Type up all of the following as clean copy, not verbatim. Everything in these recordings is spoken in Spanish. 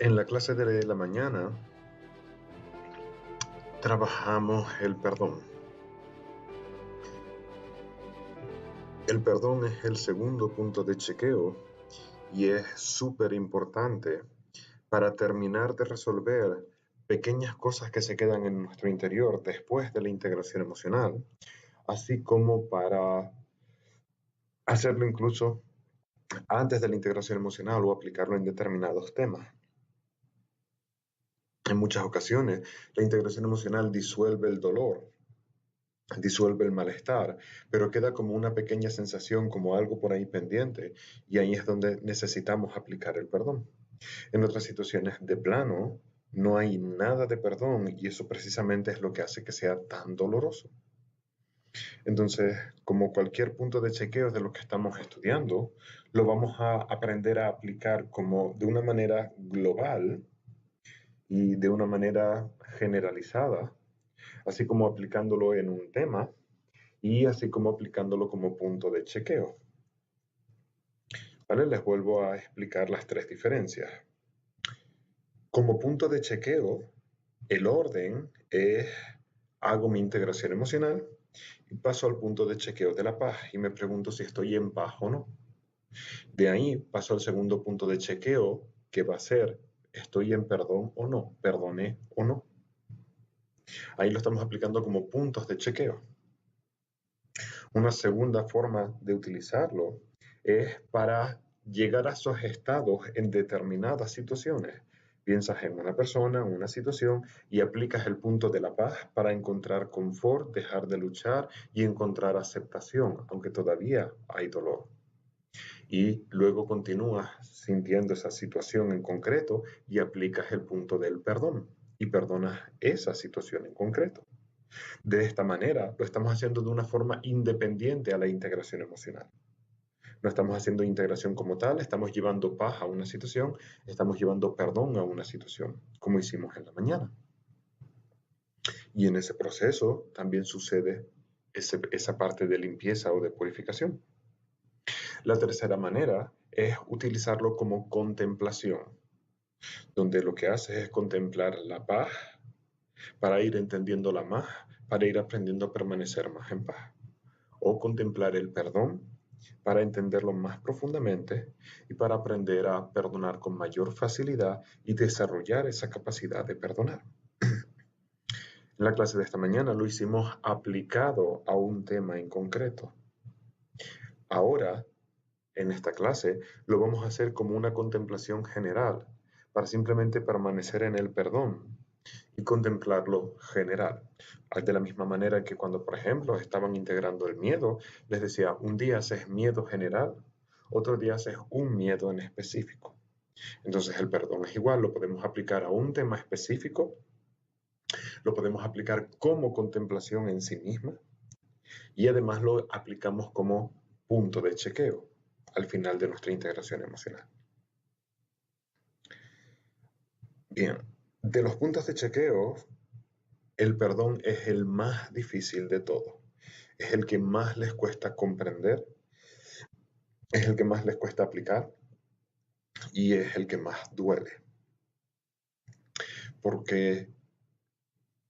En la clase de la mañana trabajamos el perdón. El perdón es el segundo punto de chequeo y es súper importante para terminar de resolver pequeñas cosas que se quedan en nuestro interior después de la integración emocional, así como para hacerlo incluso antes de la integración emocional o aplicarlo en determinados temas. En muchas ocasiones, la integración emocional disuelve el dolor, disuelve el malestar, pero queda como una pequeña sensación, como algo por ahí pendiente, y ahí es donde necesitamos aplicar el perdón. En otras situaciones de plano, no hay nada de perdón y eso precisamente es lo que hace que sea tan doloroso. Entonces, como cualquier punto de chequeo de lo que estamos estudiando, lo vamos a aprender a aplicar como de una manera global y de una manera generalizada, así como aplicándolo en un tema y así como aplicándolo como punto de chequeo. ¿Vale? Les vuelvo a explicar las tres diferencias. Como punto de chequeo, el orden es hago mi integración emocional y paso al punto de chequeo de la paz y me pregunto si estoy en paz o no. De ahí paso al segundo punto de chequeo que va a ser estoy en perdón o no, perdoné o no. Ahí lo estamos aplicando como puntos de chequeo. Una segunda forma de utilizarlo es para llegar a esos estados en determinadas situaciones. Piensas en una persona, en una situación y aplicas el punto de la paz para encontrar confort, dejar de luchar y encontrar aceptación, aunque todavía hay dolor. Y luego continúas sintiendo esa situación en concreto y aplicas el punto del perdón y perdonas esa situación en concreto. De esta manera, lo estamos haciendo de una forma independiente a la integración emocional. No estamos haciendo integración como tal, estamos llevando paz a una situación, estamos llevando perdón a una situación, como hicimos en la mañana. Y en ese proceso también sucede esa parte de limpieza o de purificación. La tercera manera es utilizarlo como contemplación, donde lo que haces es contemplar la paz para ir entendiéndola más, para ir aprendiendo a permanecer más en paz. O contemplar el perdón para entenderlo más profundamente y para aprender a perdonar con mayor facilidad y desarrollar esa capacidad de perdonar. En la clase de esta mañana lo hicimos aplicado a un tema en concreto. Ahora, en esta clase, lo vamos a hacer como una contemplación general para simplemente permanecer en el perdón y contemplarlo general. De la misma manera que cuando, por ejemplo, estaban integrando el miedo, les decía, un día haces miedo general, otro día haces un miedo en específico. Entonces el perdón es igual, lo podemos aplicar a un tema específico, lo podemos aplicar como contemplación en sí misma y además lo aplicamos como punto de chequeo al final de nuestra integración emocional. Bien, de los puntos de chequeo, el perdón es el más difícil de todo. Es el que más les cuesta comprender, es el que más les cuesta aplicar y es el que más duele. Porque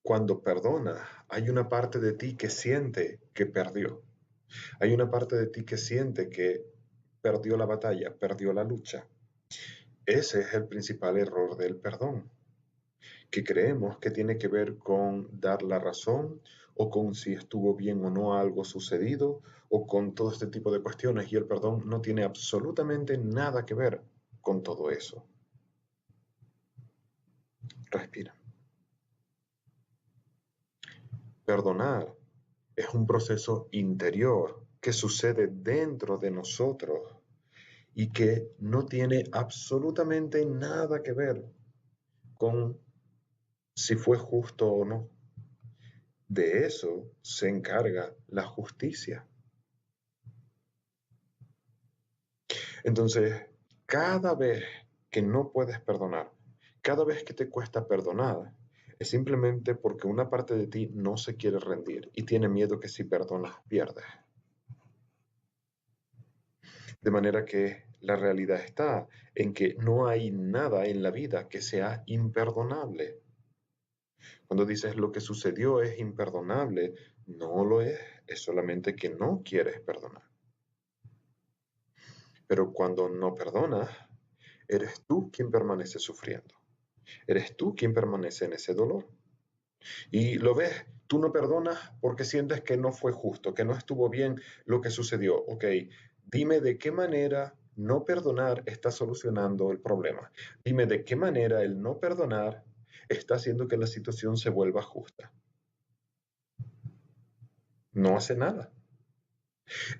cuando perdonas, hay una parte de ti que siente que perdió. Hay una parte de ti que siente que perdió la batalla, perdió la lucha. Ese es el principal error del perdón, que creemos que tiene que ver con dar la razón o con si estuvo bien o no algo sucedido o con todo este tipo de cuestiones y el perdón no tiene absolutamente nada que ver con todo eso. Respira. Perdonar es un proceso interior que sucede dentro de nosotros y que no tiene absolutamente nada que ver con si fue justo o no. De eso se encarga la justicia. Entonces, cada vez que no puedes perdonar, cada vez que te cuesta perdonar, es simplemente porque una parte de ti no se quiere rendir y tiene miedo que si perdonas pierdes. De manera que la realidad está en que no hay nada en la vida que sea imperdonable. Cuando dices lo que sucedió es imperdonable, no lo es solamente que no quieres perdonar. Pero cuando no perdonas, eres tú quien permanece sufriendo. Eres tú quien permanece en ese dolor. Y lo ves, tú no perdonas porque sientes que no fue justo, que no estuvo bien lo que sucedió. Ok, dime de qué manera no perdonar está solucionando el problema. Dime de qué manera el no perdonar está haciendo que la situación se vuelva justa. No hace nada.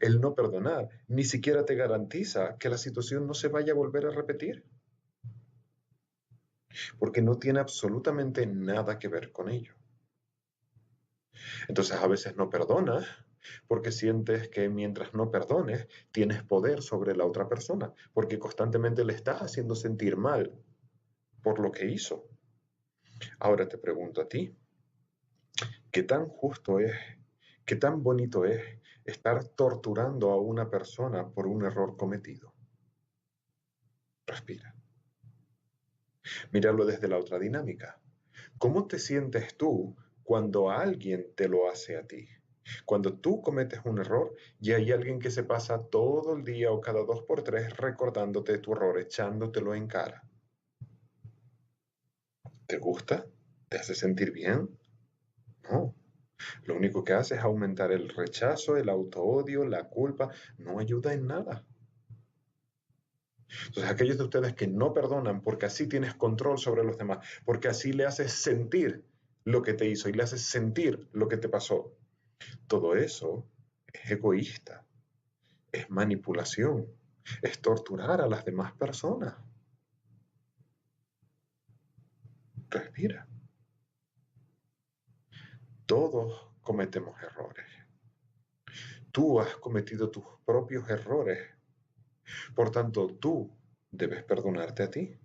El no perdonar ni siquiera te garantiza que la situación no se vaya a volver a repetir, porque no tiene absolutamente nada que ver con ello. Entonces a veces no perdonas porque sientes que mientras no perdones tienes poder sobre la otra persona, porque constantemente le estás haciendo sentir mal por lo que hizo. Ahora te pregunto a ti, ¿qué tan justo es, qué tan bonito es estar torturando a una persona por un error cometido? Respira. Míralo desde la otra dinámica. ¿Cómo te sientes tú cuando alguien te lo hace a ti? Cuando tú cometes un error y hay alguien que se pasa todo el día o cada 2 por 3 recordándote tu error, echándotelo en cara. ¿Te gusta? ¿Te hace sentir bien? No. Lo único que hace es aumentar el rechazo, el autoodio, la culpa. No ayuda en nada. Entonces, aquellos de ustedes que no perdonan porque así tienes control sobre los demás, porque así le haces sentir lo que te hizo y le haces sentir lo que te pasó, todo eso es egoísta, es manipulación, es torturar a las demás personas. Respira. Todos cometemos errores. Tú has cometido tus propios errores. Por tanto, tú debes perdonarte a ti.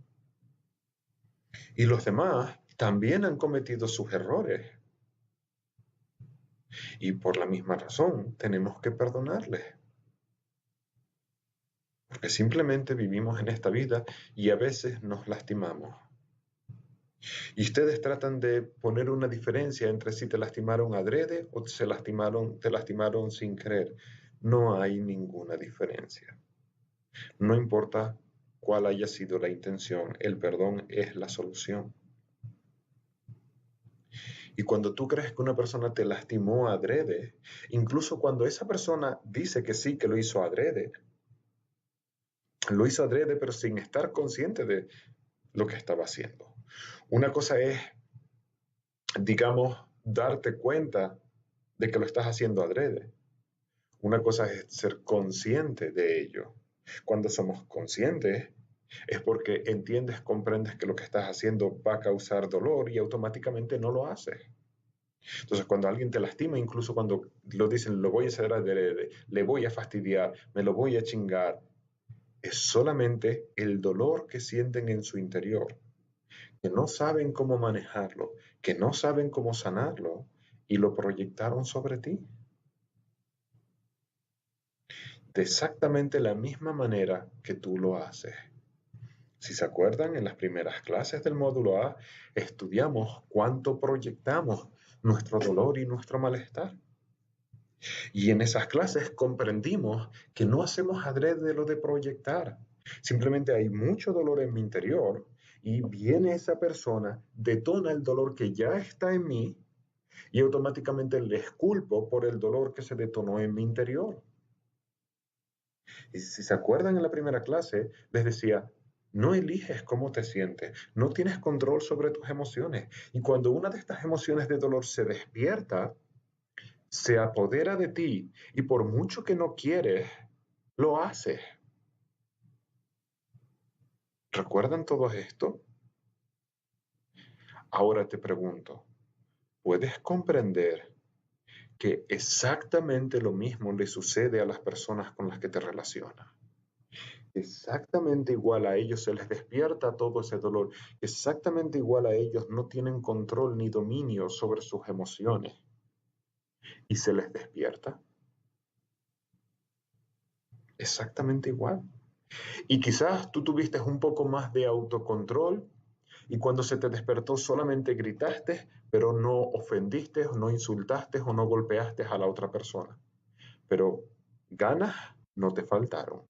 Y los demás también han cometido sus errores. Y por la misma razón tenemos que perdonarles. Porque simplemente vivimos en esta vida y a veces nos lastimamos. Y ustedes tratan de poner una diferencia entre si te lastimaron adrede o te lastimaron sin querer. No hay ninguna diferencia. No importa cuál haya sido la intención, el perdón es la solución. Y cuando tú crees que una persona te lastimó adrede, incluso cuando esa persona dice que sí, que lo hizo adrede pero sin estar consciente de lo que estaba haciendo. Una cosa es, digamos, darte cuenta de que lo estás haciendo adrede. Una cosa es ser consciente de ello. Cuando somos conscientes es porque entiendes, comprendes que lo que estás haciendo va a causar dolor y automáticamente no lo haces. Entonces, cuando alguien te lastima, incluso cuando lo dicen, lo voy a hacer adrede, le voy a fastidiar, me lo voy a chingar, es solamente el dolor que sienten en su interior, que no saben cómo manejarlo, que no saben cómo sanarlo y lo proyectaron sobre ti. De exactamente la misma manera que tú lo haces. Si se acuerdan, en las primeras clases del módulo A estudiamos cuánto proyectamos nuestro dolor y nuestro malestar. Y en esas clases comprendimos que no hacemos adrede lo de proyectar. Simplemente hay mucho dolor en mi interior y viene esa persona, detona el dolor que ya está en mí y automáticamente les culpo por el dolor que se detonó en mi interior. Y si se acuerdan en la primera clase, les decía, no eliges cómo te sientes, no tienes control sobre tus emociones. Y cuando una de estas emociones de dolor se despierta, se apodera de ti y por mucho que no quieres, lo haces. ¿Recuerdan todo esto? Ahora te pregunto, ¿puedes comprender que exactamente lo mismo le sucede a las personas con las que te relacionas? Exactamente igual a ellos se les despierta todo ese dolor, exactamente igual a ellos no tienen control ni dominio sobre sus emociones y se les despierta. Exactamente igual. Y quizás tú tuviste un poco más de autocontrol y cuando se te despertó solamente gritaste, pero no ofendiste, o no insultaste o no golpeaste a la otra persona. Pero ganas no te faltaron.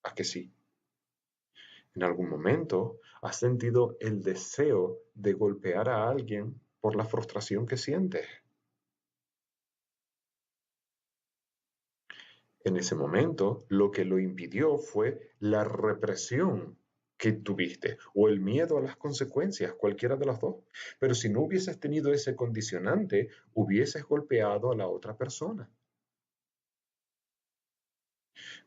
¿A que sí? En algún momento has sentido el deseo de golpear a alguien por la frustración que sientes. En ese momento, lo que lo impidió fue la represión que tuviste o el miedo a las consecuencias, cualquiera de las dos. Pero si no hubieses tenido ese condicionante, hubieses golpeado a la otra persona.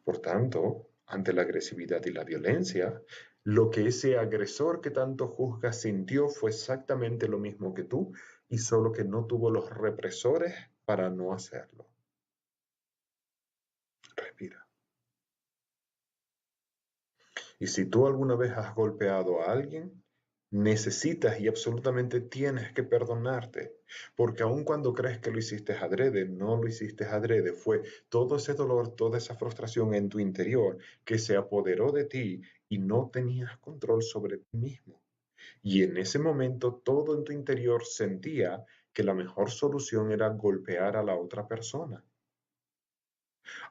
Por tanto, ante la agresividad y la violencia, lo que ese agresor que tanto juzgas sintió fue exactamente lo mismo que tú y solo que no tuvo los represores para no hacerlo. Respira. Y si tú alguna vez has golpeado a alguien, necesitas y absolutamente tienes que perdonarte, porque aun cuando crees que lo hiciste adrede, no lo hiciste adrede, fue todo ese dolor, toda esa frustración en tu interior que se apoderó de ti y no tenías control sobre ti mismo. Y en ese momento todo en tu interior sentía que la mejor solución era golpear a la otra persona.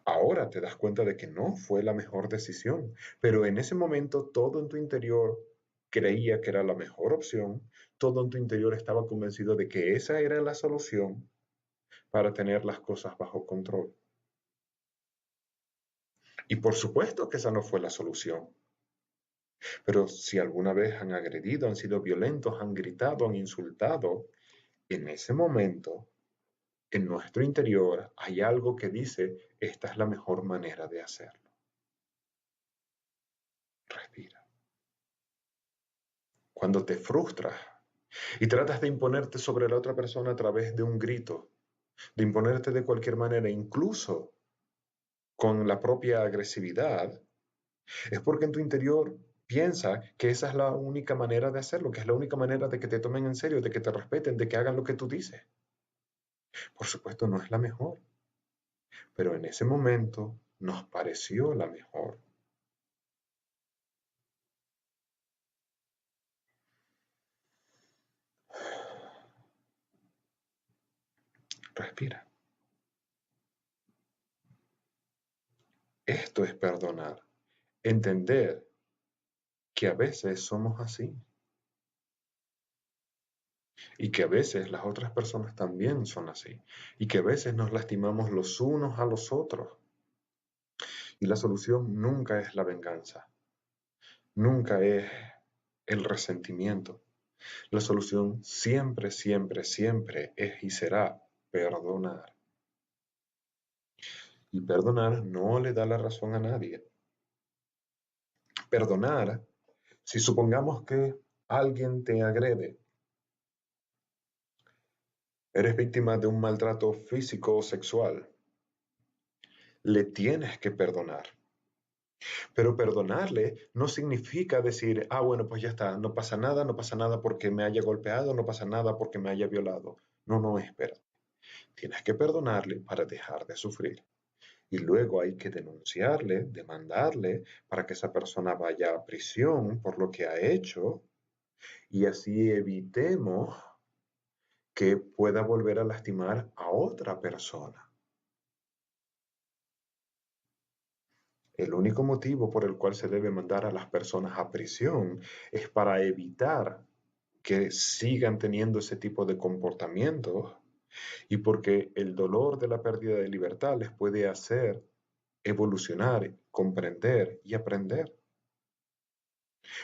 Ahora te das cuenta de que no fue la mejor decisión, pero en ese momento todo en tu interior creía que era la mejor opción, todo en tu interior estaba convencido de que esa era la solución para tener las cosas bajo control. Y por supuesto que esa no fue la solución, pero si alguna vez han agredido, han sido violentos, han gritado, han insultado, en ese momento, en nuestro interior hay algo que dice, esta es la mejor manera de hacerlo. Respira. Cuando te frustras y tratas de imponerte sobre la otra persona a través de un grito, de imponerte de cualquier manera, incluso con la propia agresividad, es porque en tu interior piensa que esa es la única manera de hacerlo, que es la única manera de que te tomen en serio, de que te respeten, de que hagan lo que tú dices. Por supuesto, no es la mejor, pero en ese momento nos pareció la mejor. Respira. Esto es perdonar, entender que a veces somos así y que a veces las otras personas también son así y que a veces nos lastimamos los unos a los otros. Y la solución nunca es la venganza, nunca es el resentimiento. La solución siempre, siempre, siempre es y será perdonar. Y perdonar no le da la razón a nadie. Perdonar, si supongamos que alguien te agrede, eres víctima de un maltrato físico o sexual, le tienes que perdonar. Pero perdonarle no significa decir, ah, bueno, pues ya está, no pasa nada porque me haya golpeado, no pasa nada porque me haya violado. No, no, espera. Tienes que perdonarle para dejar de sufrir. Y luego hay que denunciarle, demandarle para que esa persona vaya a prisión por lo que ha hecho y así evitemos que pueda volver a lastimar a otra persona. El único motivo por el cual se debe mandar a las personas a prisión es para evitar que sigan teniendo ese tipo de comportamientos y porque el dolor de la pérdida de libertad les puede hacer evolucionar, comprender y aprender,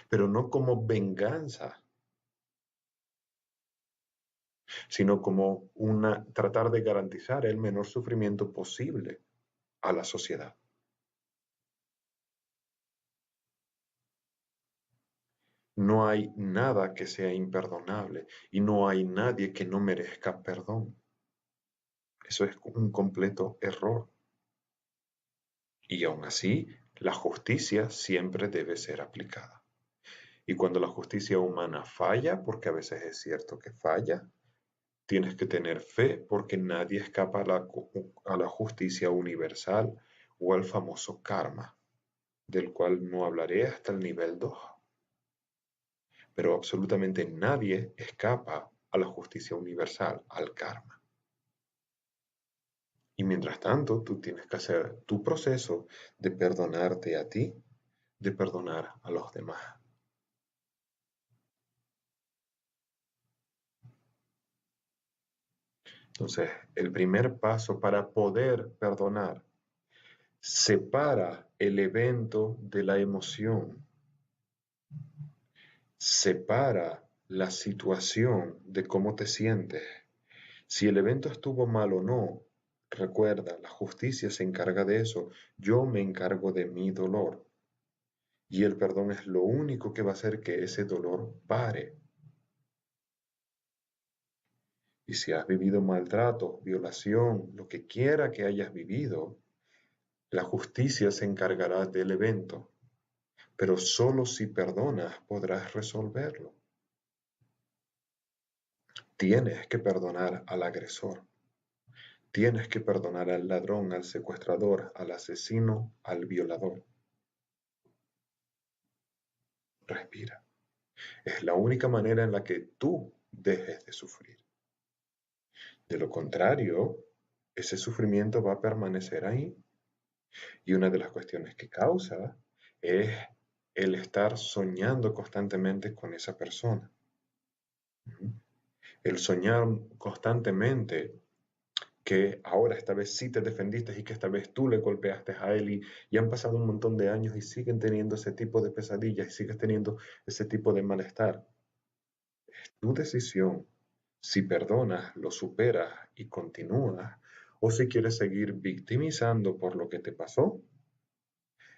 pero no como venganza, sino como tratar de garantizar el menor sufrimiento posible a la sociedad. No hay nada que sea imperdonable y no hay nadie que no merezca perdón. Eso es un completo error. Y aún así, la justicia siempre debe ser aplicada. Y cuando la justicia humana falla, porque a veces es cierto que falla, tienes que tener fe porque nadie escapa a la justicia universal o al famoso karma. del cual no hablaré hasta el nivel 2. Pero absolutamente nadie escapa a la justicia universal, al karma. Y mientras tanto, tú tienes que hacer tu proceso de perdonarte a ti, de perdonar a los demás. Entonces, el primer paso para poder perdonar separa el evento de la emoción, separa la situación de cómo te sientes. Si el evento estuvo mal o no, recuerda, la justicia se encarga de eso. Yo me encargo de mi dolor. Y el perdón es lo único que va a hacer que ese dolor pare. Y si has vivido maltrato, violación, lo que quiera que hayas vivido, la justicia se encargará del evento. Pero solo si perdonas podrás resolverlo. Tienes que perdonar al agresor. Tienes que perdonar al ladrón, al secuestrador, al asesino, al violador. Respira. Es la única manera en la que tú dejes de sufrir. De lo contrario, ese sufrimiento va a permanecer ahí. Y una de las cuestiones que causa es el estar soñando constantemente con esa persona. El soñar constantemente que ahora esta vez sí te defendiste y que esta vez tú le golpeaste a él y han pasado un montón de años y siguen teniendo ese tipo de pesadillas y sigues teniendo ese tipo de malestar. Es tu decisión si perdonas, lo superas y continúas, o si quieres seguir victimizando por lo que te pasó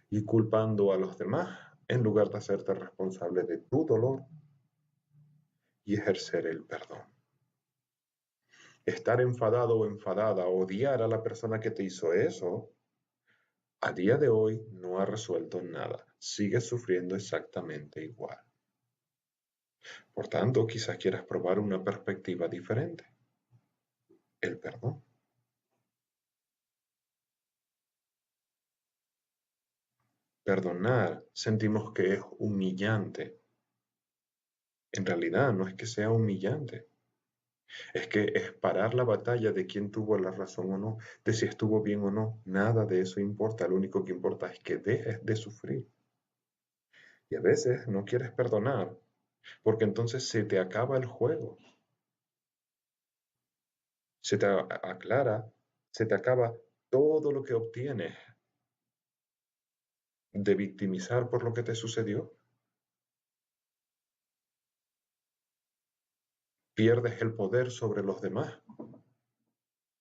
y culpando a los demás en lugar de hacerte responsable de tu dolor y ejercer el perdón. Estar enfadado o enfadada, odiar a la persona que te hizo eso, a día de hoy no ha resuelto nada. Sigues sufriendo exactamente igual. Por tanto, quizás quieras probar una perspectiva diferente. El perdón. Perdonar sentimos que es humillante. En realidad no es que sea humillante. Es que es parar la batalla de quién tuvo la razón o no, de si estuvo bien o no. Nada de eso importa. Lo único que importa es que dejes de sufrir. Y a veces no quieres perdonar porque entonces se te acaba el juego. Se te aclara, se te acaba todo lo que obtienes de victimizar por lo que te sucedió. Pierdes el poder sobre los demás,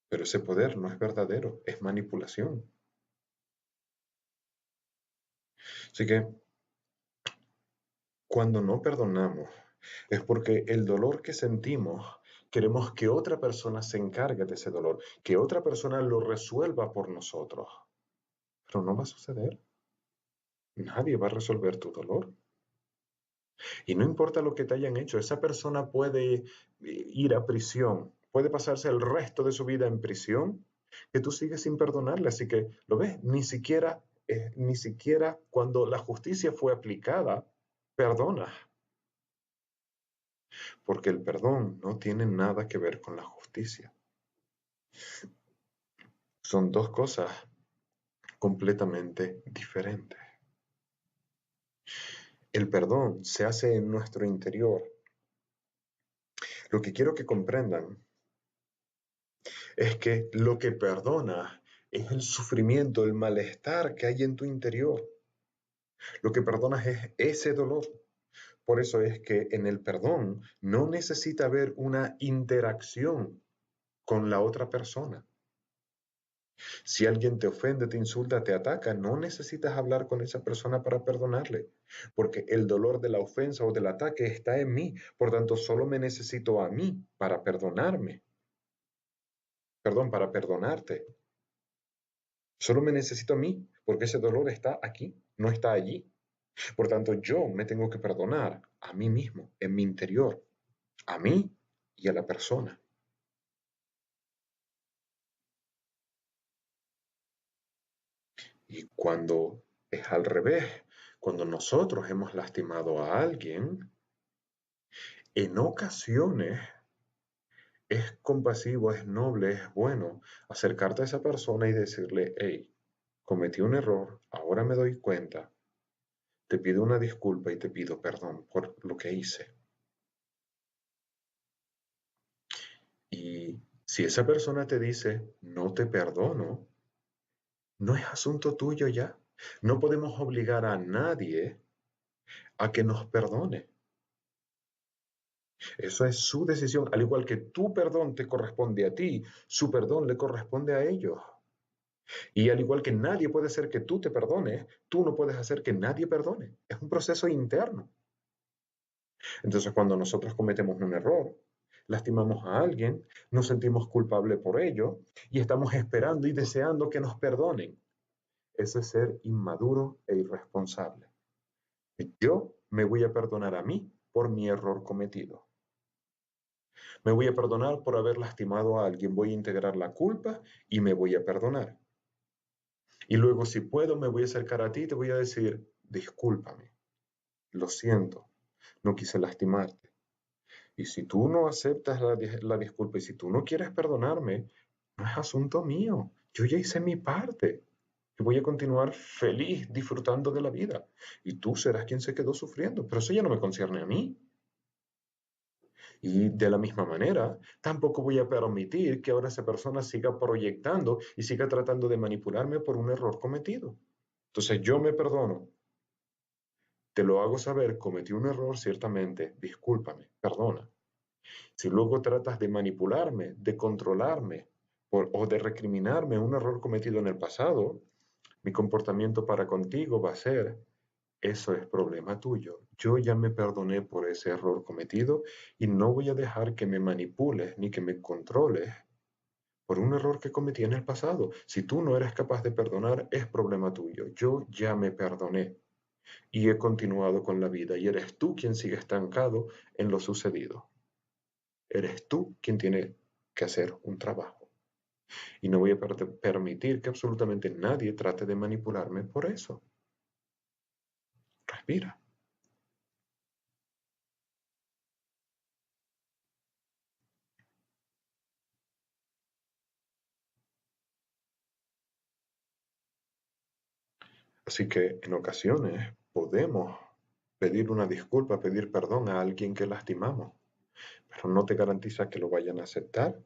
pero ese poder no es verdadero, es manipulación. Así que cuando no perdonamos es porque el dolor que sentimos queremos que otra persona se encargue de ese dolor, que otra persona lo resuelva por nosotros. Pero no va a suceder. Nadie va a resolver tu dolor. Y no importa lo que te hayan hecho, esa persona puede ir a prisión, puede pasarse el resto de su vida en prisión, que tú sigues sin perdonarle. Así que, ¿lo ves? Ni siquiera cuando la justicia fue aplicada, perdona. Porque el perdón no tiene nada que ver con la justicia. Son dos cosas completamente diferentes. El perdón se hace en nuestro interior. Lo que quiero que comprendan es que lo que perdona es el sufrimiento, el malestar que hay en tu interior. Lo que perdonas es ese dolor. Por eso es que en el perdón no necesita haber una interacción con la otra persona. Si alguien te ofende, te insulta, te ataca, no necesitas hablar con esa persona para perdonarle, porque el dolor de la ofensa o del ataque está en mí. Por tanto, solo me necesito a mí para perdonarme. Perdón, para perdonarte. Solo me necesito a mí, porque ese dolor está aquí, no está allí. Por tanto, yo me tengo que perdonar a mí mismo, en mi interior, a mí y a la persona. Y cuando Es al revés. Cuando nosotros hemos lastimado a alguien, en ocasiones es compasivo, es noble, es bueno acercarte a esa persona y decirle, hey, cometí un error, ahora me doy cuenta, te pido una disculpa y te pido perdón por lo que hice. Y si esa persona te dice, no te perdono, no es asunto tuyo ya. No podemos obligar a nadie a que nos perdone. Eso es su decisión. Al igual que tu perdón te corresponde a ti, su perdón le corresponde a ellos. Y al igual que nadie puede hacer que tú te perdones, tú no puedes hacer que nadie perdone. Es un proceso interno. Entonces, cuando nosotros cometemos un error, lastimamos a alguien, nos sentimos culpables por ello y estamos esperando y deseando que nos perdonen. Eso es ser inmaduro e irresponsable. Yo me voy a perdonar a mí por mi error cometido. Me voy a perdonar por haber lastimado a alguien. Voy a integrar la culpa y me voy a perdonar. Y luego, si puedo, me voy a acercar a ti y te voy a decir, discúlpame, lo siento, no quise lastimarte. Y si tú no aceptas la disculpa y si tú no quieres perdonarme, no es asunto mío. Yo ya hice mi parte. Yo voy a continuar feliz disfrutando de la vida. Y tú serás quien se quedó sufriendo. Pero eso ya no me concierne a mí. Y de la misma manera, tampoco voy a permitir que ahora esa persona siga proyectando y siga tratando de manipularme por un error cometido. Entonces yo me perdono, te lo hago saber, cometí un error ciertamente, discúlpame, perdona. Si luego tratas de manipularme, de controlarme o de recriminarme un error cometido en el pasado, mi comportamiento para contigo va a ser, eso es problema tuyo. Yo ya me perdoné por ese error cometido y no voy a dejar que me manipules ni que me controles por un error que cometí en el pasado. Si tú no eres capaz de perdonar, es problema tuyo. Yo ya me perdoné y he continuado con la vida y eres tú quien sigue estancado en lo sucedido. Eres tú quien tiene que hacer un trabajo. Y no voy a permitir que absolutamente nadie trate de manipularme por eso. Respira. Así que en ocasiones podemos pedir una disculpa, pedir perdón a alguien que lastimamos, pero no te garantiza que lo vayan a aceptar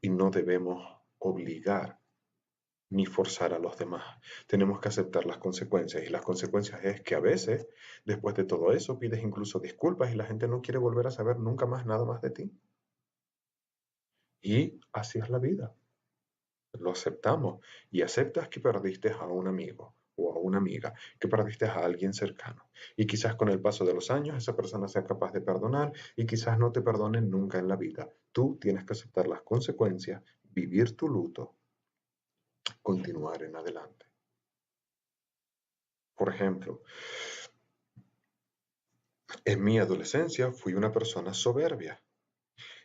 y no debemos obligar ni forzar a los demás. Tenemos que aceptar las consecuencias y las consecuencias es que a veces, después de todo eso, pides incluso disculpas y la gente no quiere volver a saber nunca más nada más de ti. Y así es la vida. Lo aceptamos y aceptas que perdiste a un amigo o a una amiga, que perdiste a alguien cercano. Y quizás con el paso de los años esa persona sea capaz de perdonar y quizás no te perdonen nunca en la vida. Tú tienes que aceptar las consecuencias, vivir tu luto, continuar en adelante. Por ejemplo, en mi adolescencia fui una persona soberbia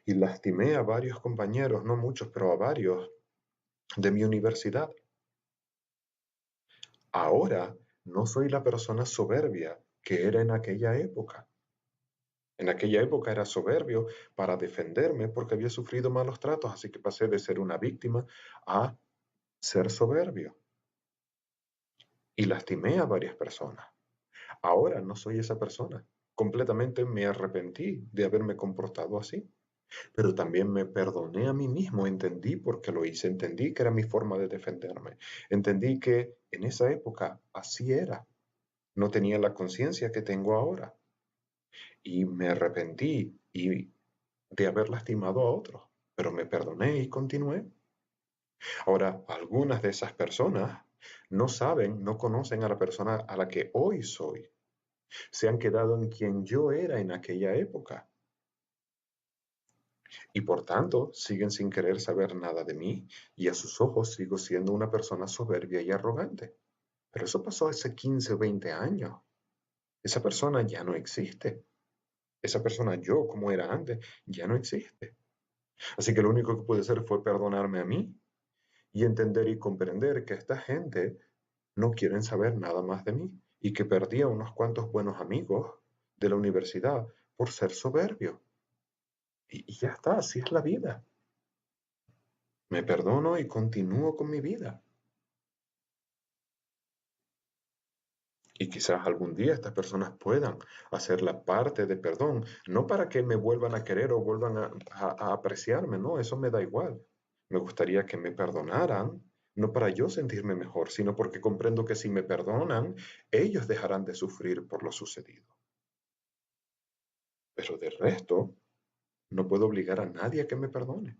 y lastimé a varios compañeros, no muchos, pero a varios de mi universidad. Ahora no soy la persona soberbia que era en aquella época. En aquella época era soberbio para defenderme porque había sufrido malos tratos, así que pasé de ser una víctima a ser soberbio y lastimé a varias personas. Ahora no soy esa persona. Completamente me arrepentí de haberme comportado así. Pero también me perdoné a mí mismo, entendí por qué lo hice, entendí que era mi forma de defenderme, entendí que en esa época así era, no tenía la conciencia que tengo ahora y me arrepentí de haber lastimado a otros, pero me perdoné y continué. Ahora, algunas de esas personas no saben, no conocen a la persona a la que hoy soy, se han quedado en quien yo era en aquella época y por tanto siguen sin querer saber nada de mí y a sus ojos sigo siendo una persona soberbia y arrogante. Pero eso pasó hace 15 o 20 años. Esa persona ya no existe. Esa persona yo como era antes ya no existe. Así que lo único que pude hacer fue perdonarme a mí y entender y comprender que esta gente no quieren saber nada más de mí y que perdí a unos cuantos buenos amigos de la universidad por ser soberbio. Y ya está, así es la vida. Me perdono y continúo con mi vida. Y quizás algún día estas personas puedan hacer la parte de perdón, no para que me vuelvan a querer o vuelvan a apreciarme, no, eso me da igual. Me gustaría que me perdonaran, no para yo sentirme mejor, sino porque comprendo que si me perdonan, ellos dejarán de sufrir por lo sucedido. Pero de resto, no puedo obligar a nadie a que me perdone.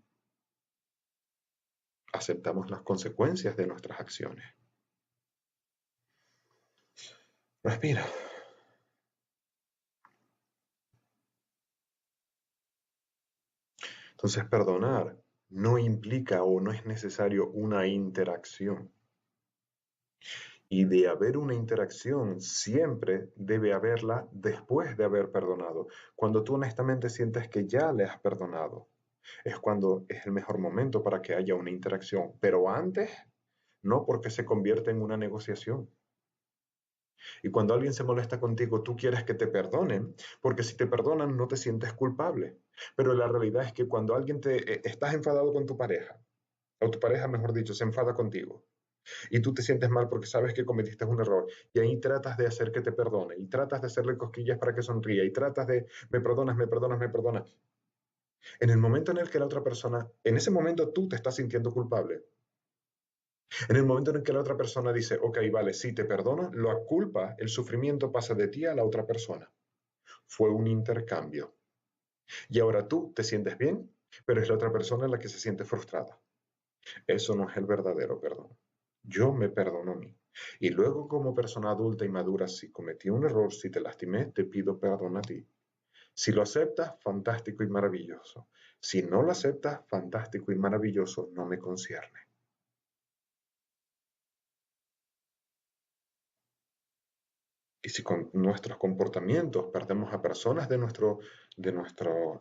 Aceptamos las consecuencias de nuestras acciones. Respira. Entonces, perdonar no implica o no es necesario una interacción. Y de haber una interacción, siempre debe haberla después de haber perdonado. Cuando tú honestamente sientes que ya le has perdonado, es cuando es el mejor momento para que haya una interacción. Pero antes, no, porque se convierte en una negociación. Y cuando alguien se molesta contigo, tú quieres que te perdonen, porque si te perdonan no te sientes culpable. Pero la realidad es que cuando alguien estás enfadado con tu pareja, o tu pareja, mejor dicho, se enfada contigo, y tú te sientes mal porque sabes que cometiste un error, y ahí tratas de hacer que te perdone, y tratas de hacerle cosquillas para que sonría, y tratas de, me perdonas, me perdonas, me perdonas. En el momento en el que la otra persona, en ese momento tú te estás sintiendo culpable. En el momento en el que la otra persona dice, ok, vale, sí, te perdono, la culpa, el sufrimiento pasa de ti a la otra persona. Fue un intercambio. Y ahora tú te sientes bien, pero es la otra persona la que se siente frustrada. Eso no es el verdadero perdón. Yo me perdono a mí. Y luego como persona adulta y madura, si cometí un error, si te lastimé, te pido perdón a ti. Si lo aceptas, fantástico y maravilloso. Si no lo aceptas, fantástico y maravilloso, no me concierne. Y si con nuestros comportamientos perdemos a personas de nuestro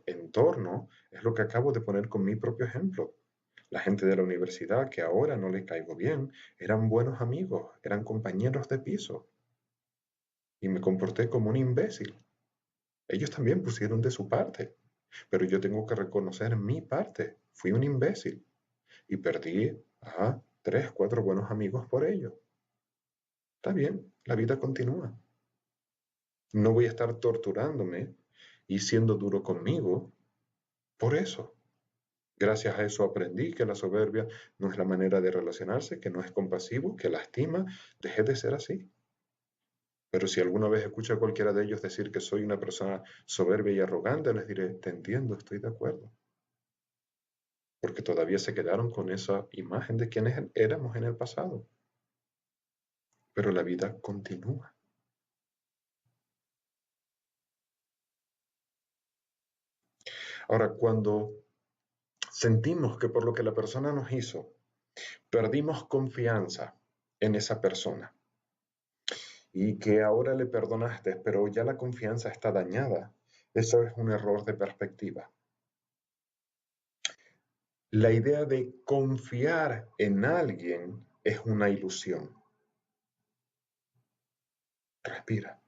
entorno, es lo que acabo de poner con mi propio ejemplo. La gente de la universidad que ahora no le caigo bien, eran buenos amigos, eran compañeros de piso. Y me comporté como un imbécil. Ellos también pusieron de su parte, pero yo tengo que reconocer mi parte. Fui un imbécil y perdí a tres, cuatro buenos amigos por ello. Está bien, la vida continúa. No voy a estar torturándome y siendo duro conmigo por eso. Gracias a eso aprendí que la soberbia no es la manera de relacionarse, que no es compasivo, que lastima. Dejé de ser así. Pero si alguna vez escucho a cualquiera de ellos decir que soy una persona soberbia y arrogante, les diré, te entiendo, estoy de acuerdo. Porque todavía se quedaron con esa imagen de quienes éramos en el pasado. Pero la vida continúa. Ahora, cuando sentimos que por lo que la persona nos hizo, perdimos confianza en esa persona y que ahora le perdonaste, pero ya la confianza está dañada, eso es un error de perspectiva. La idea de confiar en alguien es una ilusión. Respira.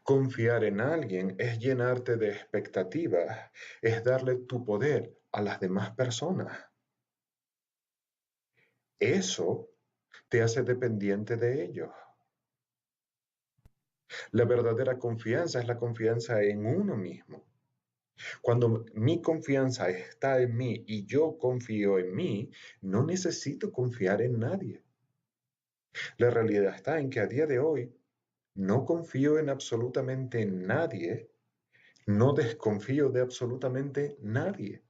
Confiar en alguien es llenarte de expectativas, es darle tu poder a las demás personas. Eso te hace dependiente de ellos. La verdadera confianza es la confianza en uno mismo. Cuando mi confianza está en mí y yo confío en mí, no necesito confiar en nadie. La realidad está en que a día de hoy no confío en absolutamente nadie, no desconfío de absolutamente nadie,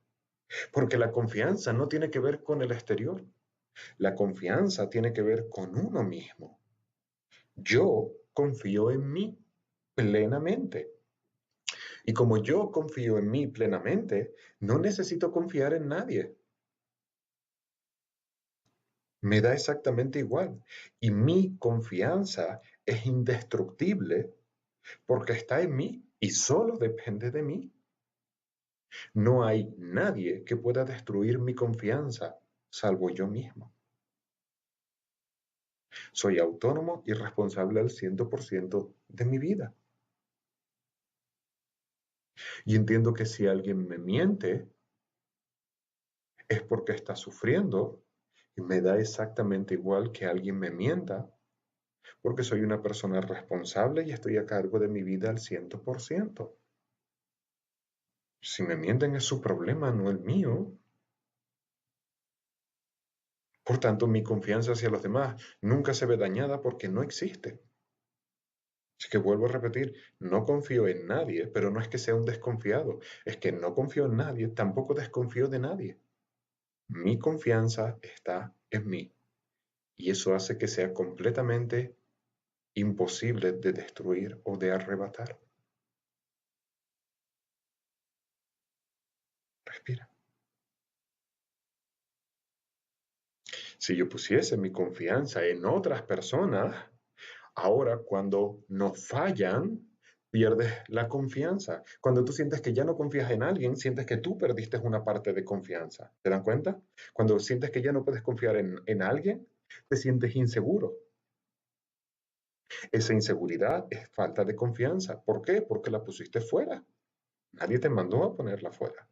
porque la confianza no tiene que ver con el exterior, la confianza tiene que ver con uno mismo. Yo confío en mí plenamente. Y como yo confío en mí plenamente, no necesito confiar en nadie. Me da exactamente igual. Y mi confianza es indestructible porque está en mí y solo depende de mí. No hay nadie que pueda destruir mi confianza, salvo yo mismo. Soy autónomo y responsable al 100% de mi vida. Y entiendo que si alguien me miente, es porque está sufriendo y me da exactamente igual que alguien me mienta, porque soy una persona responsable y estoy a cargo de mi vida al 100%. Si me mienten es su problema, no el mío. Por tanto, mi confianza hacia los demás nunca se ve dañada porque no existe. Así que vuelvo a repetir, no confío en nadie, pero no es que sea un desconfiado, es que no confío en nadie, tampoco desconfío de nadie. Mi confianza está en mí y eso hace que sea completamente imposible de destruir o de arrebatar. Respira. Si yo pusiese mi confianza en otras personas, ahora cuando nos fallan, pierdes la confianza. Cuando tú sientes que ya no confías en alguien, sientes que tú perdiste una parte de confianza. ¿Te dan cuenta? Cuando sientes que ya no puedes confiar en alguien, te sientes inseguro. Esa inseguridad es falta de confianza. ¿Por qué? Porque la pusiste fuera. Nadie te mandó a ponerla fuera.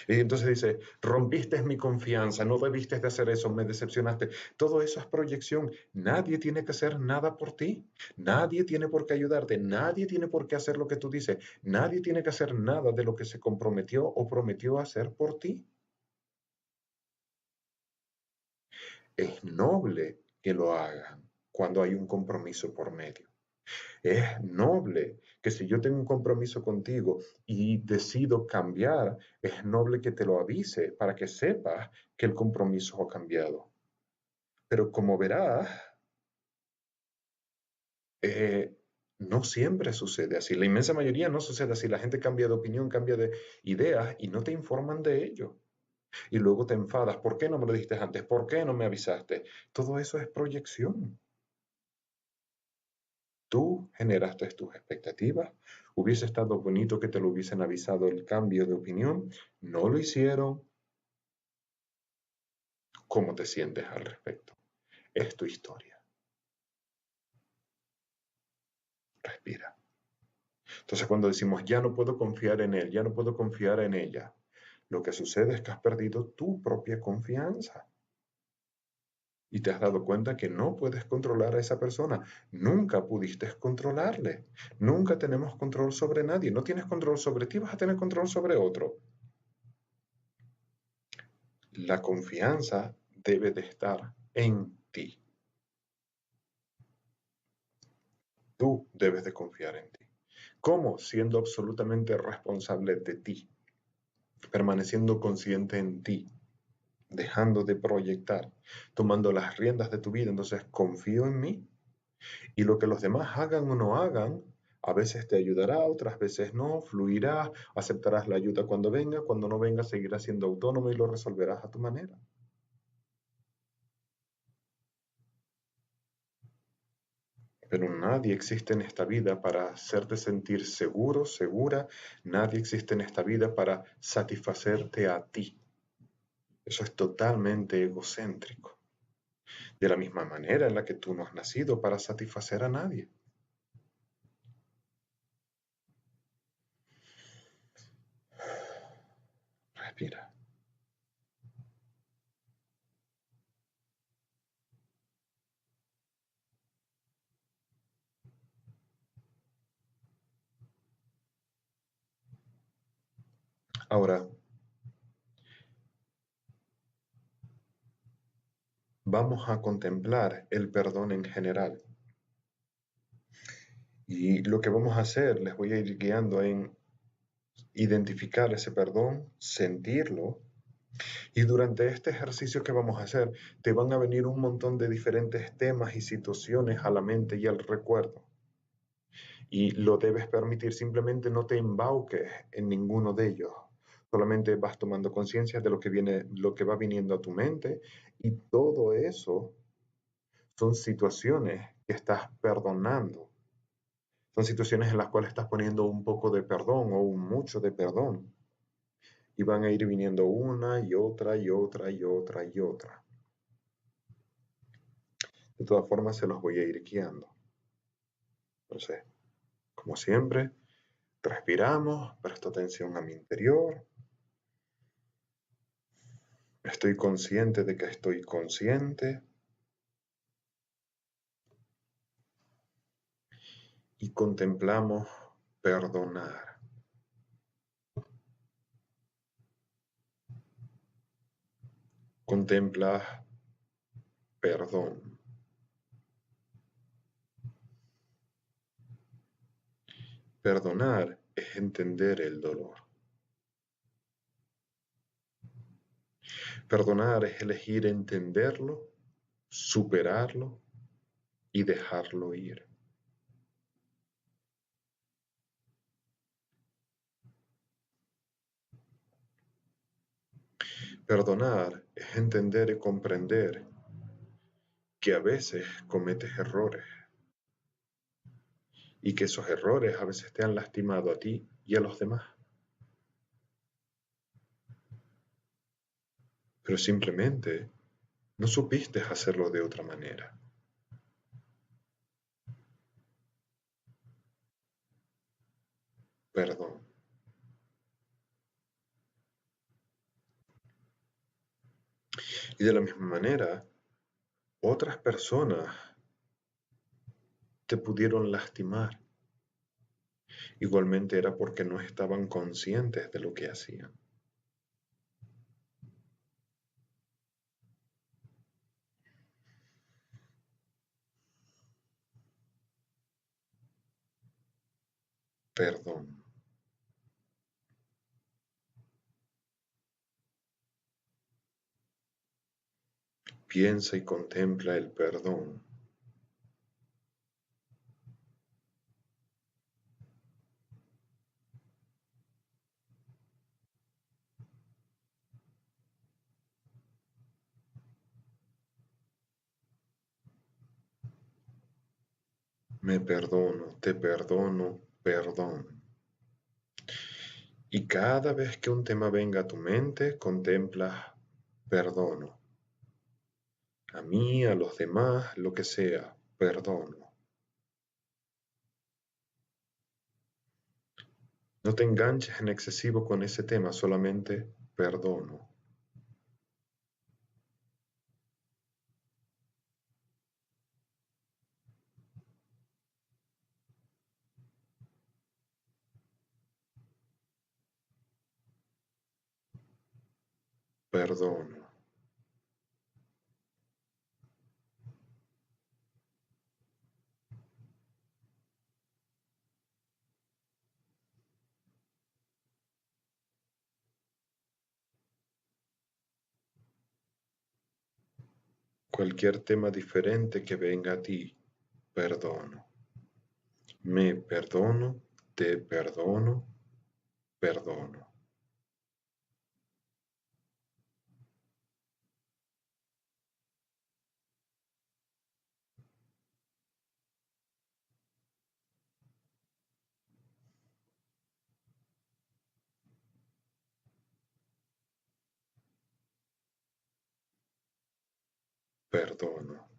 Y entonces dice, rompiste mi confianza, no debiste de hacer eso, me decepcionaste. Todo eso es proyección. Nadie tiene que hacer nada por ti. Nadie tiene por qué ayudarte. Nadie tiene por qué hacer lo que tú dices. Nadie tiene que hacer nada de lo que se comprometió o prometió hacer por ti. Es noble que lo hagan cuando hay un compromiso por medio. Es noble que si yo tengo un compromiso contigo y decido cambiar, es noble que te lo avise para que sepas que el compromiso ha cambiado. Pero como verás, eh, no siempre sucede así. La inmensa mayoría no sucede así. La gente cambia de opinión, cambia de ideas y no te informan de ello. Y luego te enfadas. ¿Por qué no me lo dijiste antes? ¿Por qué no me avisaste? Todo eso es proyección. Tú generaste tus expectativas. Hubiese estado bonito que te lo hubiesen avisado el cambio de opinión. No lo hicieron. ¿Cómo te sientes al respecto? Es tu historia. Respira. Entonces cuando decimos ya no puedo confiar en él, ya no puedo confiar en ella, lo que sucede es que has perdido tu propia confianza. Y te has dado cuenta que no puedes controlar a esa persona. Nunca pudiste controlarle. Nunca tenemos control sobre nadie. No tienes control sobre ti, vas a tener control sobre otro. La confianza debe de estar en ti. Tú debes de confiar en ti. ¿Cómo? Siendo absolutamente responsable de ti, permaneciendo consciente en ti, dejando de proyectar, tomando las riendas de tu vida. Entonces, confío en mí y lo que los demás hagan o no hagan, a veces te ayudará, otras veces no, fluirá, aceptarás la ayuda cuando no venga, seguirás siendo autónomo y lo resolverás a tu manera. Pero nadie existe en esta vida para hacerte sentir seguro, segura. Nadie existe en esta vida para satisfacerte a ti. Eso es totalmente egocéntrico. De la misma manera en la que tú no has nacido para satisfacer a nadie. Respira. Ahora, vamos a contemplar el perdón en general. Y lo que vamos a hacer, les voy a ir guiando en identificar ese perdón, sentirlo. Y durante este ejercicio que vamos a hacer, te van a venir un montón de diferentes temas y situaciones a la mente y al recuerdo. Y lo debes permitir, simplemente no te embauques en ninguno de ellos. Solamente vas tomando conciencia de lo que viene, lo que va viniendo a tu mente y todo eso son situaciones que estás perdonando. Son situaciones en las cuales estás poniendo un poco de perdón o un mucho de perdón. Y van a ir viniendo una y otra y otra y otra y otra. De todas formas, se los voy a ir guiando. Entonces, como siempre, respiramos, presto atención a mi interior. Estoy consciente de que estoy consciente. Y contemplamos perdonar. Contemplas perdón. Perdonar es entender el dolor. Perdonar es elegir entenderlo, superarlo y dejarlo ir. Perdonar es entender y comprender que a veces cometes errores y que esos errores a veces te han lastimado a ti y a los demás. Pero simplemente no supiste hacerlo de otra manera. Perdón. Y de la misma manera, otras personas te pudieron lastimar. Igualmente era porque no estaban conscientes de lo que hacían. Perdón. Piensa y contempla el perdón. Me perdono, te perdono, perdón. Y cada vez que un tema venga a tu mente, contemplas perdono. A mí, a los demás, lo que sea, perdono. No te enganches en excesivo con ese tema, solamente perdono. Perdono. Cualquier tema diferente que venga a ti, perdono. Me perdono, te perdono, perdono. Perdono.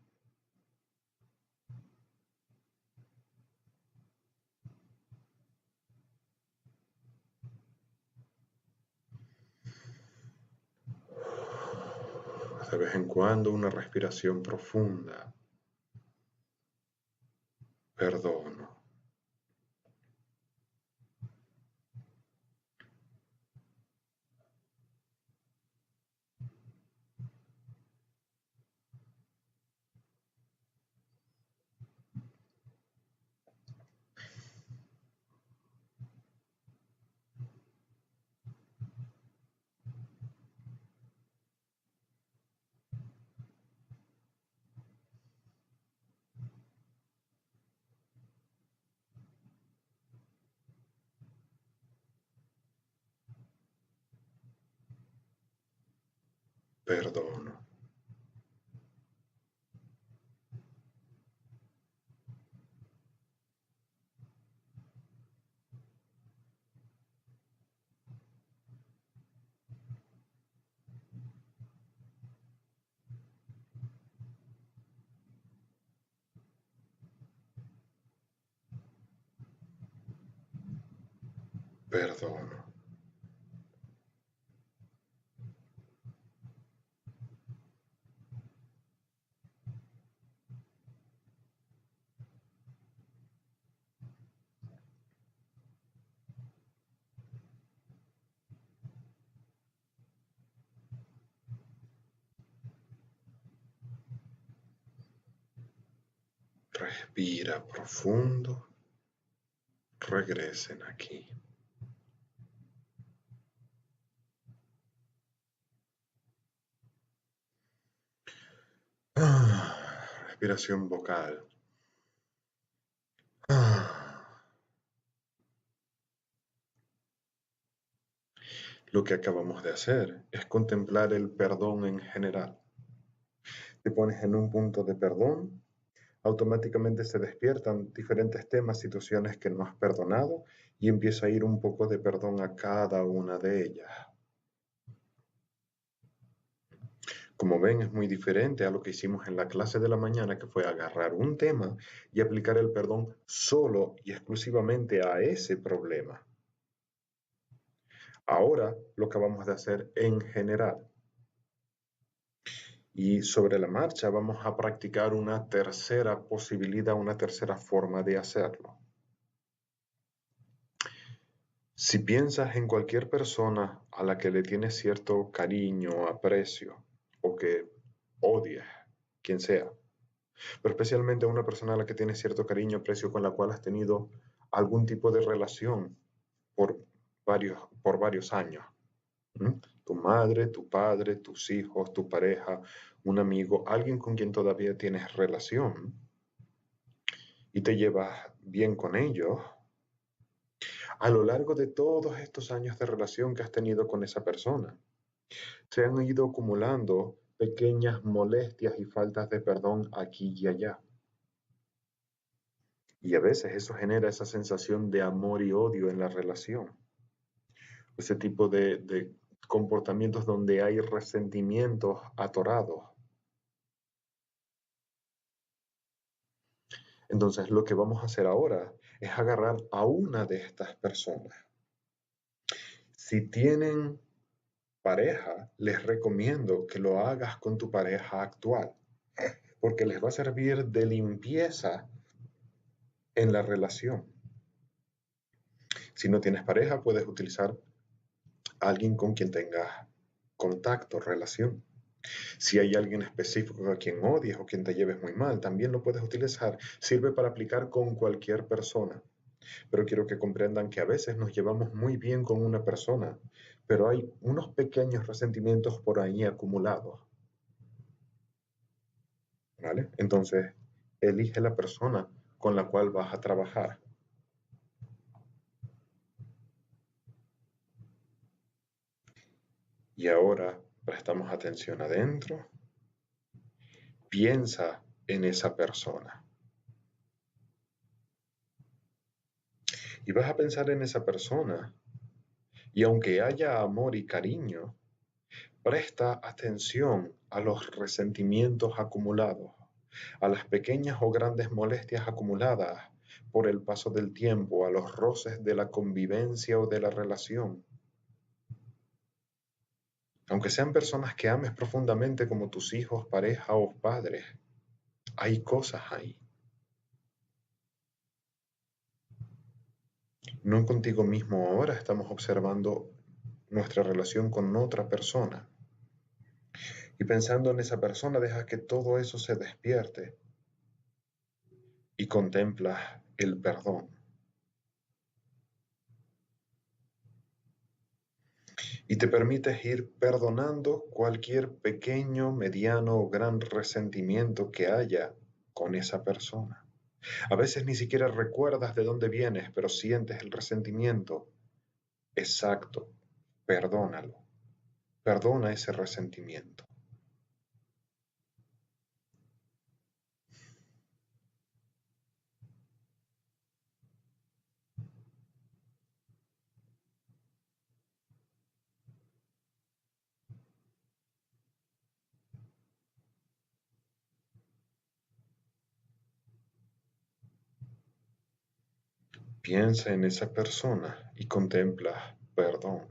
De vez en cuando una respiración profunda. Perdono. Perdono. perdono. Respira profundo. Regresen aquí. Respiración vocal. Lo que acabamos de hacer es contemplar el perdón en general. Te pones en un punto de perdón, automáticamente se despiertan diferentes temas, situaciones que no has perdonado y empieza a ir un poco de perdón a cada una de ellas. Como ven, es muy diferente a lo que hicimos en la clase de la mañana, que fue agarrar un tema y aplicar el perdón solo y exclusivamente a ese problema. Ahora lo acabamos de hacer en general. Y sobre la marcha vamos a practicar una tercera posibilidad, una tercera forma de hacerlo. Si piensas en cualquier persona a la que le tienes cierto cariño, aprecio o que odias, quien sea, pero especialmente a una persona a la que tienes cierto cariño, aprecio, con la cual has tenido algún tipo de relación por varios años. Tu madre, tu padre, tus hijos, tu pareja, un amigo, alguien con quien todavía tienes relación y te llevas bien con ellos, a lo largo de todos estos años de relación que has tenido con esa persona, se han ido acumulando pequeñas molestias y faltas de perdón aquí y allá. Y a veces eso genera esa sensación de amor y odio en la relación. Ese tipo de comportamientos donde hay resentimientos atorados. Entonces lo que vamos a hacer ahora es agarrar a una de estas personas. Si tienen pareja, les recomiendo que lo hagas con tu pareja actual, porque les va a servir de limpieza en la relación. Si no tienes pareja, puedes utilizar a alguien con quien tengas contacto, relación. Si hay alguien específico a quien odies o quien te lleves muy mal, también lo puedes utilizar. Sirve para aplicar con cualquier persona. Pero quiero que comprendan que a veces nos llevamos muy bien con una persona, pero hay unos pequeños resentimientos por ahí acumulados. ¿Vale? Entonces, elige la persona con la cual vas a trabajar. Y ahora prestamos atención adentro. Piensa en esa persona. Y vas a pensar en esa persona. Y aunque haya amor y cariño, presta atención a los resentimientos acumulados, a las pequeñas o grandes molestias acumuladas por el paso del tiempo, a los roces de la convivencia o de la relación. Aunque sean personas que ames profundamente como tus hijos, pareja o padres, hay cosas ahí. No contigo mismo ahora estamos observando nuestra relación con otra persona. Y pensando en esa persona, deja que todo eso se despierte y contemplas el perdón. Y te permites ir perdonando cualquier pequeño, mediano o gran resentimiento que haya con esa persona. A veces ni siquiera recuerdas de dónde vienes, pero sientes el resentimiento. Exacto, perdónalo. Perdona ese resentimiento. Piensa en esa persona y contempla perdón.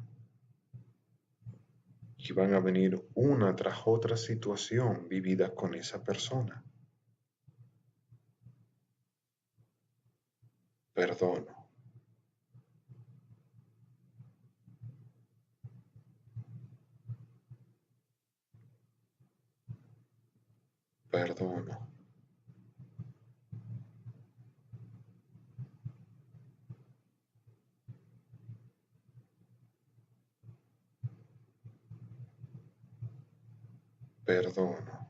Y van a venir una tras otra situación vivida con esa persona. Perdono, perdono, perdono.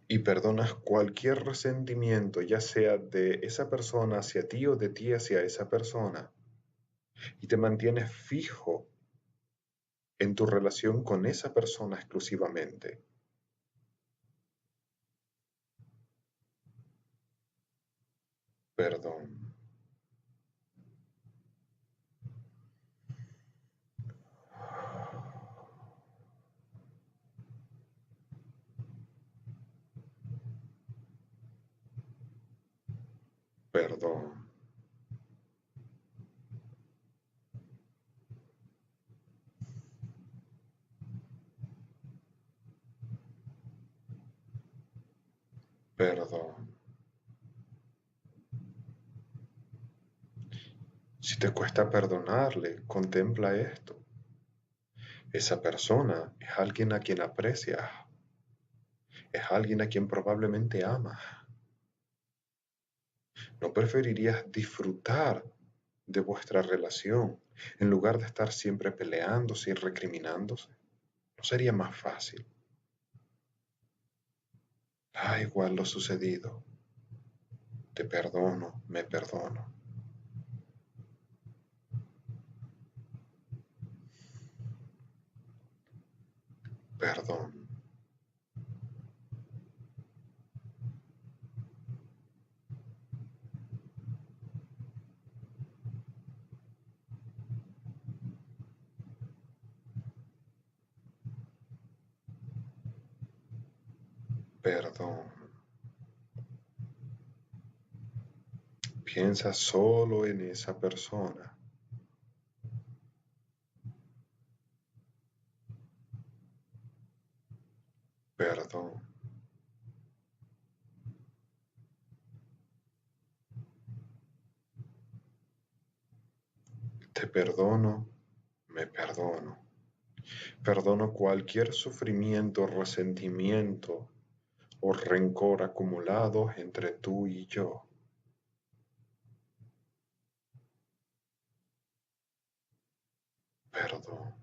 Y perdonas cualquier resentimiento, ya sea de esa persona hacia ti o de ti hacia esa persona. Y te mantienes fijo en tu relación con esa persona exclusivamente. Perdón, perdón, perdón. Si te cuesta perdonarle, contempla esto. Esa persona es alguien a quien aprecias, es alguien a quien probablemente amas. ¿No preferirías disfrutar de vuestra relación en lugar de estar siempre peleándose y recriminándose? ¿No sería más fácil? Da igual lo sucedido. Te perdono, me perdono. Perdón, perdón. Piensa solo en esa persona. Perdón. Te perdono, me perdono. Perdono cualquier sufrimiento, resentimiento o rencor acumulado entre tú y yo. Perdón,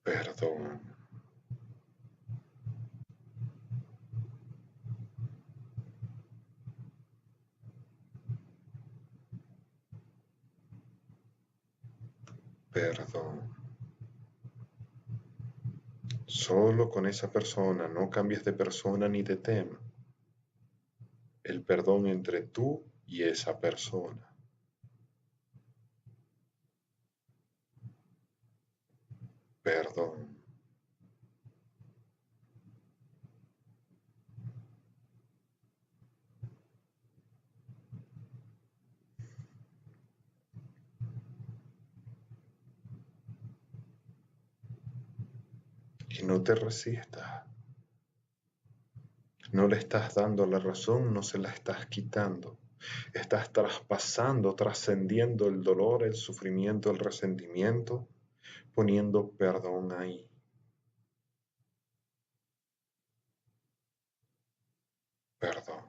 perdón, perdón. Solo con esa persona, no cambies de persona ni de tema. El perdón entre tú y esa persona. Perdón, y no te resistas. No le estás dando la razón, no se la estás quitando. Estás traspasando, trascendiendo el dolor, el sufrimiento, el resentimiento, poniendo perdón ahí. Perdón,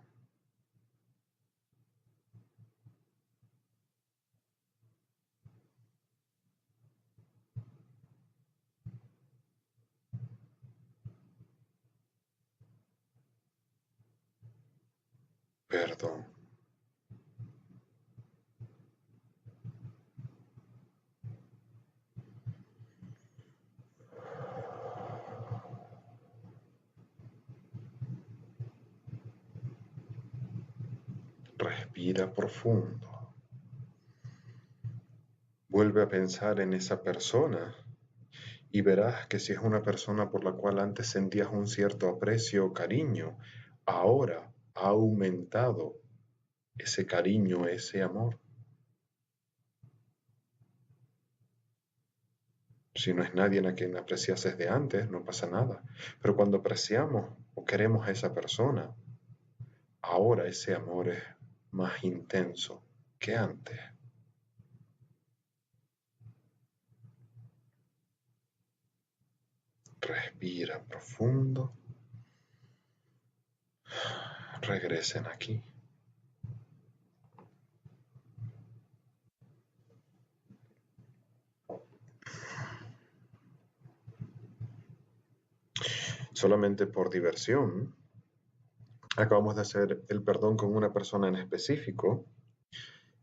perdón, Respira profundo. Vuelve a pensar en esa persona y verás que si es una persona por la cual antes sentías un cierto aprecio o cariño, ahora ha aumentado ese cariño, ese amor. Si no es nadie a quien apreciases de antes, no pasa nada. Pero cuando apreciamos o queremos a esa persona, ahora ese amor es más intenso que antes. Respira profundo. Regresen aquí. Solamente por diversión, acabamos de hacer el perdón con una persona en específico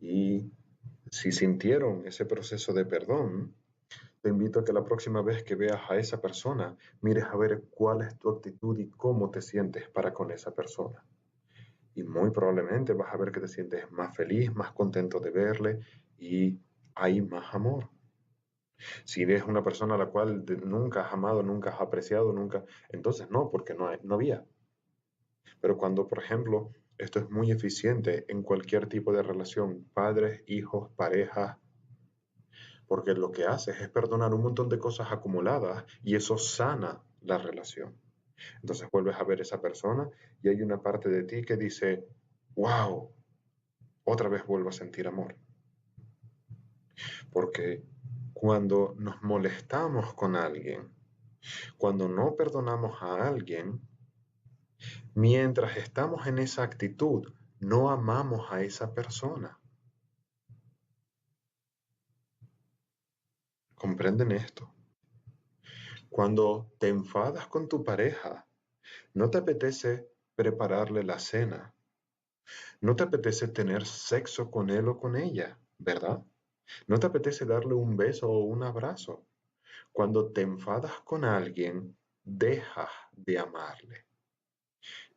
y si sintieron ese proceso de perdón, te invito a que la próxima vez que veas a esa persona, mires a ver cuál es tu actitud y cómo te sientes para con esa persona. Y muy probablemente vas a ver que te sientes más feliz, más contento de verle y hay más amor. Si ves una persona a la cual nunca has amado, nunca has apreciado, nunca, entonces no, porque no había. Pero cuando, por ejemplo, esto es muy eficiente en cualquier tipo de relación, padres, hijos, parejas, porque lo que haces es perdonar un montón de cosas acumuladas y eso sana la relación. Entonces vuelves a ver esa persona y hay una parte de ti que dice, wow, otra vez vuelvo a sentir amor. Porque cuando nos molestamos con alguien, cuando no perdonamos a alguien, mientras estamos en esa actitud, no amamos a esa persona. ¿Comprenden esto? Cuando te enfadas con tu pareja, no te apetece prepararle la cena, no te apetece tener sexo con él o con ella, ¿verdad? No te apetece darle un beso o un abrazo. Cuando te enfadas con alguien, dejas de amarle.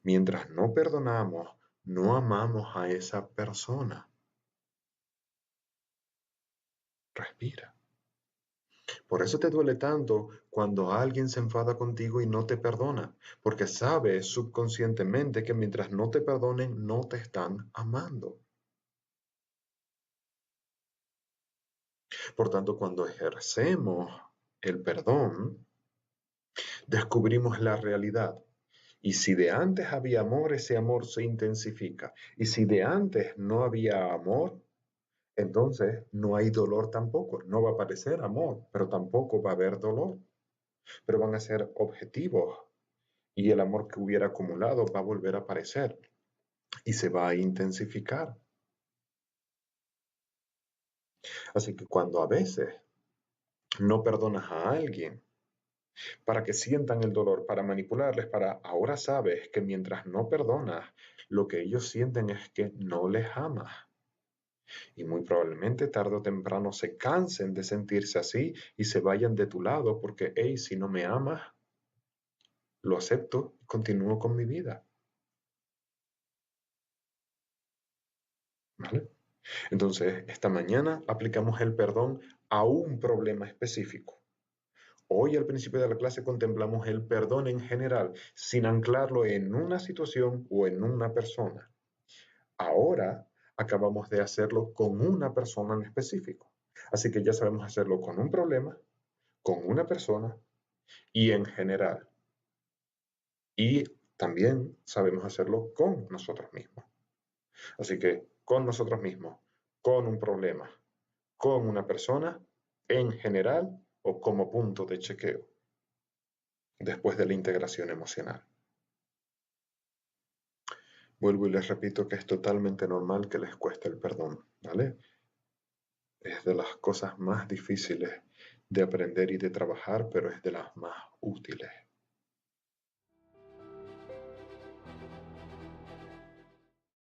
Mientras no perdonamos, no amamos a esa persona. Respira. Por eso te duele tanto cuando alguien se enfada contigo y no te perdona, porque sabes subconscientemente que mientras no te perdonen, no te están amando. Por tanto, cuando ejercemos el perdón, descubrimos la realidad. Y si de antes había amor, ese amor se intensifica. Y si de antes no había amor, entonces no hay dolor tampoco. No va a aparecer amor, pero tampoco va a haber dolor. Pero van a ser objetivos y el amor que hubiera acumulado va a volver a aparecer y se va a intensificar. Así que cuando a veces no perdonas a alguien para que sientan el dolor, para manipularles, ahora sabes que mientras no perdonas, lo que ellos sienten es que no les amas. Y muy probablemente tarde o temprano se cansen de sentirse así y se vayan de tu lado porque, hey, si no me amas, lo acepto y continúo con mi vida. ¿Vale? Entonces, esta mañana aplicamos el perdón a un problema específico. Hoy al principio de la clase contemplamos el perdón en general, sin anclarlo en una situación o en una persona. Ahora acabamos de hacerlo con una persona en específico. Así que ya sabemos hacerlo con un problema, con una persona y en general. Y también sabemos hacerlo con nosotros mismos. Así que con nosotros mismos, con un problema, con una persona, en general o como punto de chequeo, después de la integración emocional. Vuelvo y les repito que es totalmente normal que les cueste el perdón, ¿vale? Es de las cosas más difíciles de aprender y de trabajar, pero es de las más útiles.